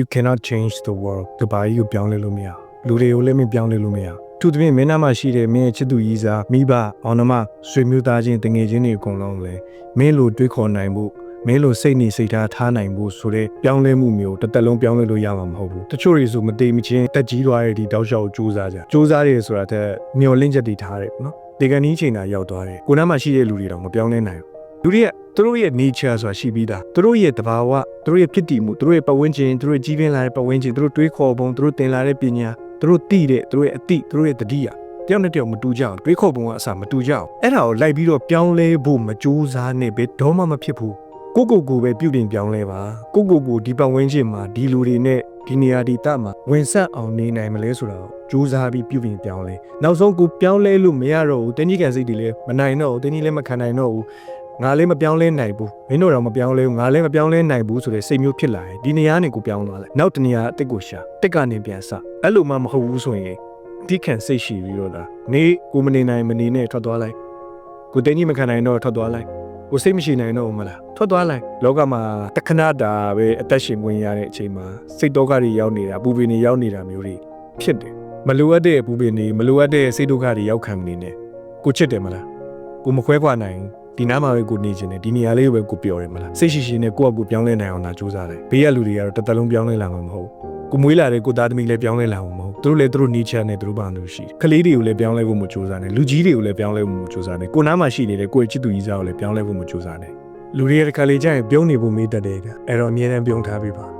You cannot change the world တဘာကြီးကိုပြောင်းလဲလို့မရလူတွေကိုလည်းမပြောင်းလဲလို့မရသူတပည့်မင်းနာမှာရှိတဲ့မင်းရဲ့ချစ်သူကြီးစားမိဘအောင်နှမဆွေမျိုးသားချင်းတငယ်ချင်းတွေအကုန်လုံးလည်းမင်းလိုတွေးခေါ်နိုင်ဖို့မင်းလိုစိတ်နေစိတ်ထားနိုင်ဖို့ဆိုတဲ့ပြောင်းလဲမှုမျိုးတစ်သက်လုံးပြောင်းလဲလို့ရမှာမဟုတ်ဘူးတချို့တွေဆိုမတိမ်မချင်းတက်ကြီးသွားတဲ့ဒီတောက်လျှောက်စူးစမ်းတယ်ဆိုတာတဲ့မျောလင့်ချက်တွေထားတယ်နော်ဒီကနေ့ချိန်တာရောက်သွားတယ်ကိုနားမှာရှိတဲ့လူတွေတော့မပြောင်းလဲနိုင်ဘူးလူတွေကသူတို့ရဲ့ nature ဆိုတာရှိပြီးသားသူတို့ရဲ့တဘာဝသူတို့ရဲ့ဖြစ်တည်မှုသူတို့ရဲ့ပတ်ဝန်းကျင်သူတို့ရဲ့ကြီးပင်းလာတဲ့ပတ်ဝန်းကျင်သူတို့တွေးခေါ်ပုံသူတို့သင်လာတဲ့ပညာသူတို့သိတဲ့သူတို့ရဲ့အသိသူတို့ရဲ့တတိယတယောက်နဲ့တယောက်မတူကြအောင်တွေးခေါ်ပုံကအစမတူကြအောင်အဲ့ဒါကိုလိုက်ပြီးတော့ပြောင်းလဲဖို့မကြိုးစားနဲ့ဘယ်တော့မှမဖြစ်ဘူးကိုပဲပြုပြင်ပြောင်းလဲပါကိုဒီပတ်ဝန်းကျင်မှာဒီလူတွေနဲ့ဒီနေရာဒီတမှာဝင်ဆက်အောင်နေနိုင်မလဲဆိုတာကိုကြိုးစားပြီးပြုပြင်ပြောင်းလဲနောက်ဆုံးကိုပြောင်းလဲလို့မရတော့ဘူးတင်းကြီးကန်စိတ်တွေလည်းမနိုင်တော့ဘူးတင်းကြီးလည်းမခံနိုင်တော့ဘူးငါလည်းမပြောင်းလဲနိုင်ဘူးမင်းတို့တော့မပြောင်းလဲဘူးငါလည်းမပြောင်းလဲနိုင်ဘူးဆိုတဲ့စိတ်မျိုးဖြစ်လာတယ်ဒီနေရာနဲ့ကိုပြောင်းသွားလိုက်နောက်တနေရာအစ်ကိုရှာတက်ကနေပြန်စအဲ့လိုမှမဟုတ်ဘူးဆိုရင်ဒီခံစိတ်ရှိပြီးတော့လားနေကိုမနေနိုင်မနေနဲ့ထွက်သွားလိုက်ကိုတင်းကြီးမခံနိုင်တော့ထွက်သွားလိုက်ကိုစိတ်မရှိနိုင်တော့ဘူးမလားထွက်သွားလိုက်လောကမှာတခဏတာပဲအသက်ရှင်ဝင်ရတဲ့အချိန်မှာစိတ်ဒုက္ခတွေရောက်နေတာပူပင်တွေရောက်နေတာမျိုးတွေဖြစ်တယ်မလိုအပ်တဲ့ပူပင်တွေမလိုအပ်တဲ့စိတ်ဒုက္ခတွေရောက်ခံနေတယ်ကိုချစ်တယ်မလားကိုမခွဲခွာနိုင်ဒီနားမှာပဲကိုနေချင်တယ်ဒီနေရာလေးပဲကိုပျော်တယ်မလားစိတ်ရှိနဲ့ကိုယ့်အကူပြောင်းလဲနိုင်အောင်လာကြိုးစားတယ်ဘေးကလူတွေကတော့တစ်သက်လုံးပြောင်းလဲလာမှာမဟုတ်ကိုမွေးလာတဲ့ကိုသားသမီးလည်းပြောင်းလဲလာမှာမဟုတ်သူတို့လည်းသူတို့နေချင်တယ်သူတို့ဘာလို့ရှိခလေးတွေကိုလည်းပြောင်းလဲဖို့မကြိုးစားနဲ့လူကြီးတွေကိုလည်းပြောင်းလဲဖို့မကြိုးစားနဲ့ကိုနားမှာရှိနေတဲ့ကိုယ့်ချစ်သူကြီးစားကိုလည်းပြောင်းလဲဖို့မကြိုးစားနဲ့လူတွေရဲ့တစ်ခါလေကြာရင်ပြုံးနေဖို့မေးတတ်တယ်အဲ့တော့အမြဲတမ်းပြုံးထားပေးပါ